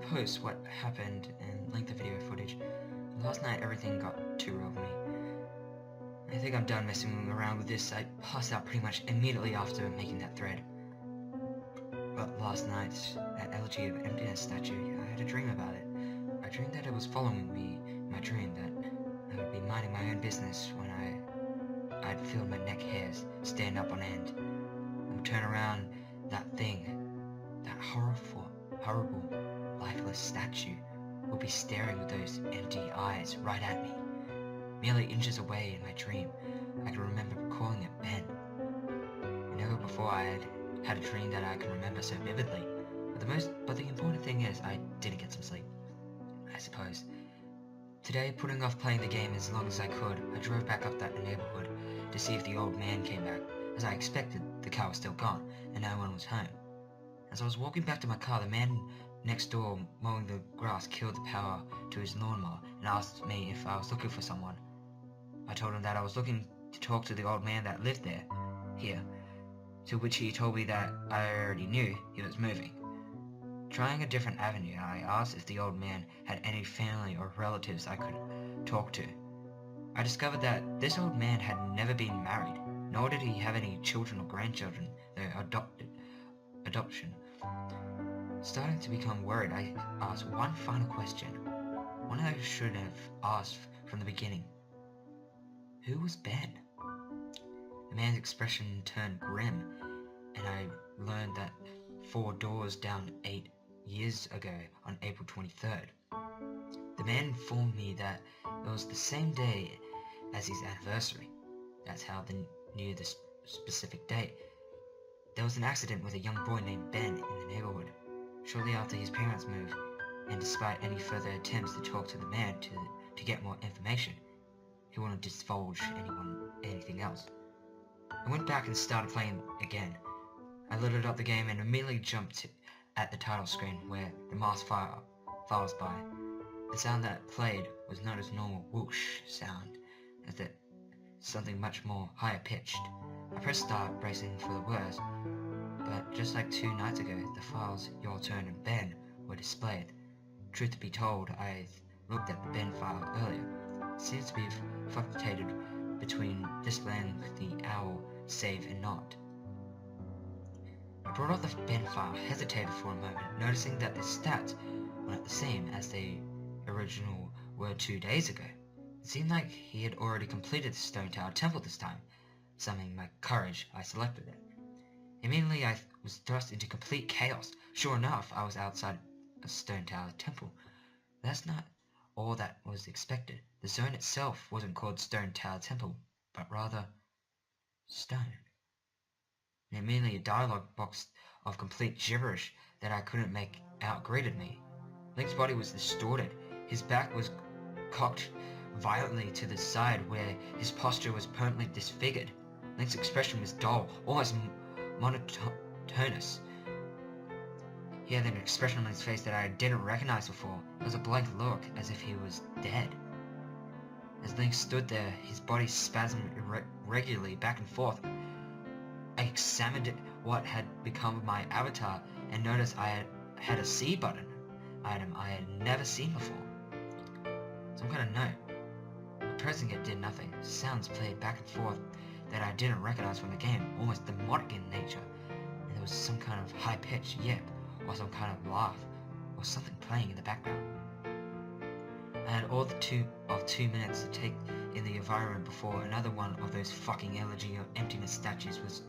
post what happened and link the video footage. Last night everything got too real for me. I think I'm done messing around with this. I passed out pretty much immediately after making that thread. But last night, that Elegy of Emptiness statue, I had a dream about it. I dreamed that it was following me in my dream, that I would be minding my own business when I'd feel my neck hairs stand up on end. I would turn around, that thing, that horrible, lifeless statue would be staring with those empty eyes right at me. Merely inches away in my dream, I can remember calling it Ben. Never before I had a dream that I can remember so vividly. But the important thing is I did get some sleep, I suppose. Today, putting off playing the game as long as I could, I drove back up that neighborhood to see if the old man came back. As I expected, the car was still gone, and no one was home. As I was walking back to my car, the man next door mowing the grass killed the power to his lawnmower and asked me if I was looking for someone. I told him that I was looking to talk to the old man that lived here, to which he told me that I already knew he was moving. Trying a different avenue, I asked if the old man had any family or relatives I could talk to. I discovered that this old man had never been married, nor did he have any children or grandchildren, though adoption. Starting to become worried, I asked one final question, one I should have asked from the beginning. Who was Ben? The man's expression turned grim, and I learned that 4 doors down 8 years ago on April 23rd. The man informed me that it was the same day as his anniversary. That's how they knew the specific date. There was an accident with a young boy named Ben in the neighborhood, shortly after his parents moved, and despite any further attempts to talk to the man to get more information, he wouldn't divulge anything else. I went back and started playing again. I loaded up the game and immediately jumped at the title screen where the masked fire follows by. The sound that played was not as normal whoosh sound, as that something much more higher pitched. I pressed start, bracing for the worst, but just like 2 nights ago, the files Your Turn and Ben were displayed. Truth to be told, I looked at the Ben file earlier. It seems to be fluctuated between displaying the owl save and not. I brought up the Ben file, hesitated for a moment, noticing that the stats were not the same as the original were 2 days ago. It seemed like he had already completed the Stone Tower Temple this time. Summoning my courage, I selected it. Immediately I was thrust into complete chaos. Sure enough, I was outside a Stone Tower Temple. That's not all that was expected. The zone itself wasn't called Stone Tower Temple, but rather Stone. And immediately a dialogue box of complete gibberish that I couldn't make out greeted me. Link's body was distorted. His back was cocked violently to the side where his posture was permanently disfigured. Link's expression was dull, almost monotonous. He had an expression on his face that I didn't recognize before. It was a blank look, as if he was dead. As Link stood there, his body spasmed irregularly back and forth. I examined what had become of my avatar and noticed I had a C button item I had never seen before. Some kind of note. Pressing it did nothing. Sounds played back and forth that I didn't recognize from the game, almost demonic in nature, and there was some kind of high-pitched yip, or some kind of laugh, or something playing in the background. I had all the 2 minutes to take in the environment before another one of those fucking Elegy of Emptiness statues was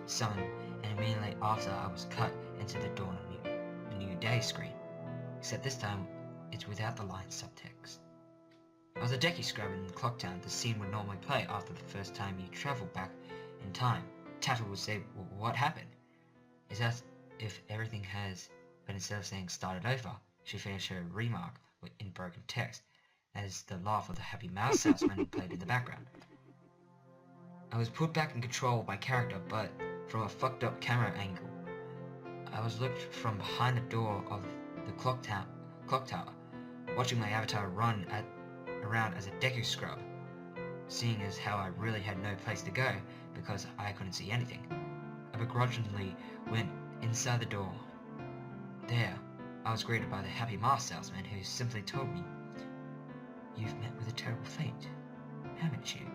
summoned, and immediately after I was cut into the Dawn of the New Day screen, except this time it's without the line subtext. I was a decky scrub in Clocktown. The scene would normally play after the first time you travel back in time. Tattle would say, "What happened?" It's as if everything has, but instead of saying started over, she finished her remark in broken text, as the laugh of the Happy Mouse salesman played in the background. I was put back in control of my character, but from a fucked up camera angle. I was looked from behind the door of the clock tower, watching my avatar run around as a deku scrub, seeing as how I really had no place to go because I couldn't see anything. I begrudgingly went inside the door. There, I was greeted by the happy mask salesman who simply told me, "You've met with a terrible fate, haven't you?"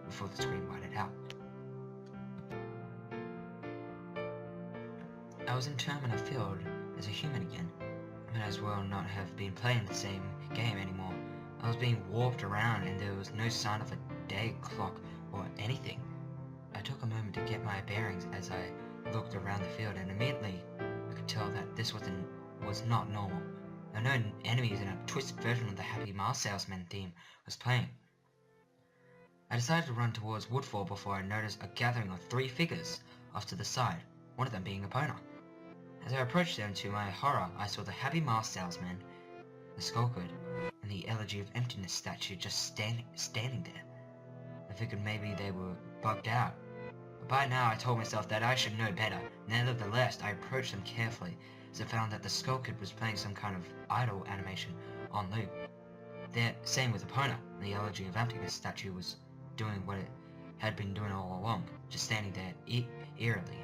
before the screen whited out. I was in Termina Field as a human again. I might as well not have been playing the same game anymore. I was being warped around and there was no sign of a day clock or anything. I took a moment to get my bearings as I looked around the field, and immediately I could tell that this was not normal. There were no enemies, and a twisted version of the Happy Mask Salesman theme was playing. I decided to run towards Woodfall before I noticed a gathering of 3 figures off to the side, one of them being Epona. As I approached them, to my horror, I saw the Happy Mask Salesman, the Skullkid, and the Elegy of Emptiness statue just standing there. I figured maybe they were bugged out. But by now I told myself that I should know better. Nevertheless, I approached them carefully as I found that the Skullkid was playing some kind of idle animation on loop. Same with Epona. The Elegy of Emptiness statue was doing what it had been doing all along, just standing there eerily.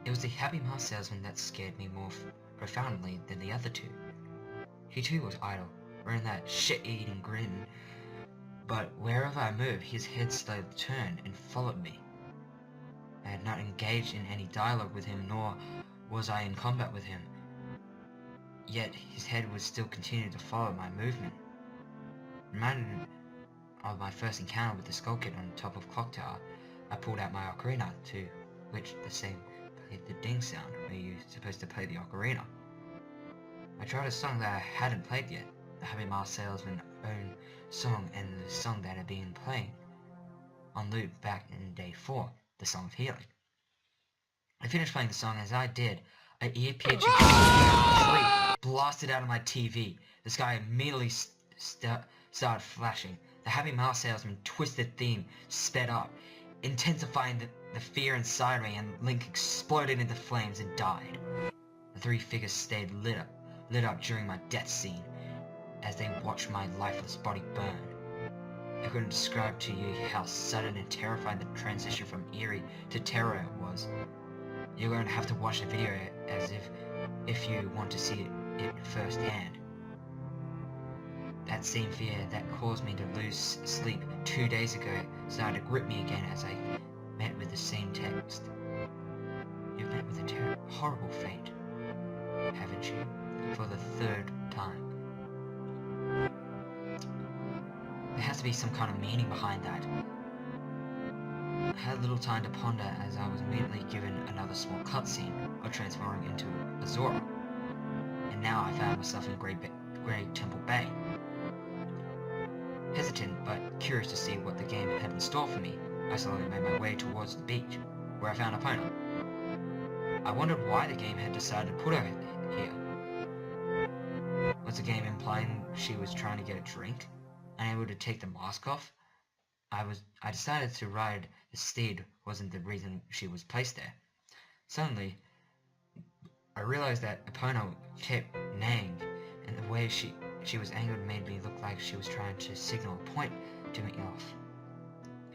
It was the Happy Mask Salesman that scared me more profoundly than the other 2. He too was idle, wearing that shit-eating grin, but wherever I moved, his head slowly turned and followed me. I had not engaged in any dialogue with him, nor was I in combat with him, yet his head would still continue to follow my movement. Reminded of my first encounter with the Skullkid on top of Clock Tower, I pulled out my ocarina, to which the same played the ding sound where you're supposed to play the ocarina. I tried a song that I hadn't played yet, the Happy Mask Salesman's own song, and the song that had been playing on loop back in day 4, the Song of Healing. I finished playing the song. As I did, an ear-piercing shriek blasted out of my TV. The sky immediately started flashing. The Happy Mask Salesman twisted theme sped up, intensifying the fear inside me, and Link exploded into flames and died. The 3 figures stayed lit up during my death scene as they watched my lifeless body burn. I couldn't describe to you how sudden and terrifying the transition from eerie to terror was. You're going to have to watch the video as if you want to see it firsthand. That same fear that caused me to lose sleep 2 days ago started to grip me again as I met with the same text. You've met with a horrible fate, haven't you? For the 3rd time. There has to be some kind of meaning behind that. I had little time to ponder as I was immediately given another small cutscene of transforming into a Zora. And now I found myself in Great Temple Bay. Hesitant but curious to see what the game had in store for me, I slowly made my way towards the beach, where I found Epona. I wondered why the game had decided to put her here. Was the game implying she was trying to get a drink, unable to take the mask off? I decided to ride the steed wasn't the reason she was placed there. Suddenly, I realized that Epona kept neighing, and the way she was angered made me look like she was trying to signal a point to me off.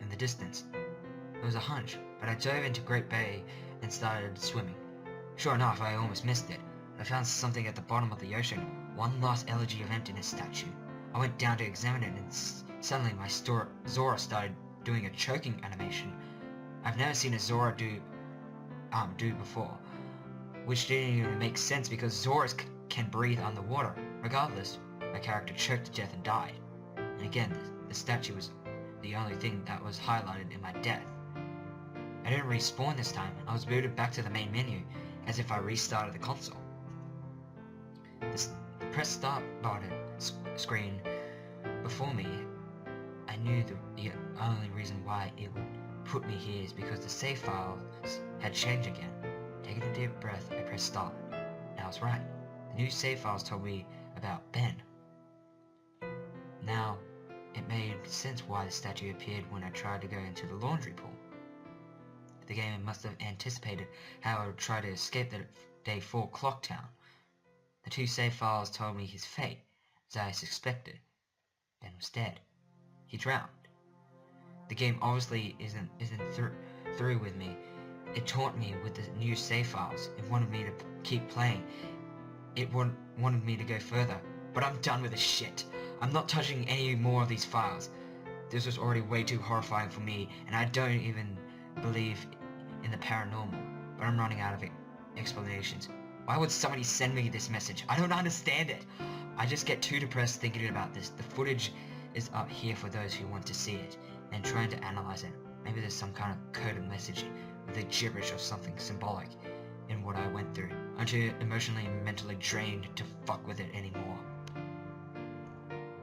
In the distance, it was a hunch, but I dove into Great Bay and started swimming. Sure enough, I almost missed it. I found something at the bottom of the ocean, one last Elegy of Emptiness statue. I went down to examine it, and suddenly my Zora started doing a choking animation I've never seen a Zora do before, which didn't even make sense because Zoras can breathe underwater. Regardless, my character choked to death and died. And again, the statue was the only thing that was highlighted in my death. I didn't respawn this time. I was booted back to the main menu as if I restarted the console. The press start button screen before me, I knew the only reason why it would put me here is because the save files had changed again. Taking a deep breath, I pressed start. And I was right. The new save files told me about Ben. Now, it made sense why the statue appeared when I tried to go into the laundry pool. The game must have anticipated how I would try to escape the Day 4 Clock Town. The 2 save files told me his fate, as I suspected. Ben was dead. He drowned. The game obviously isn't through with me. It taunt me with the new save files. It wanted me to keep playing, it wanted me to go further. But I'm done with this shit. I'm not touching any more of these files. This was already way too horrifying for me, and I don't even believe in the paranormal. But I'm running out of explanations. Why would somebody send me this message? I don't understand it. I just get too depressed thinking about this. The footage is up here for those who want to see it, and trying to analyze it. Maybe there's some kind of coded message with a gibberish or something symbolic in what I went through. I'm too emotionally and mentally drained to fuck with it anymore.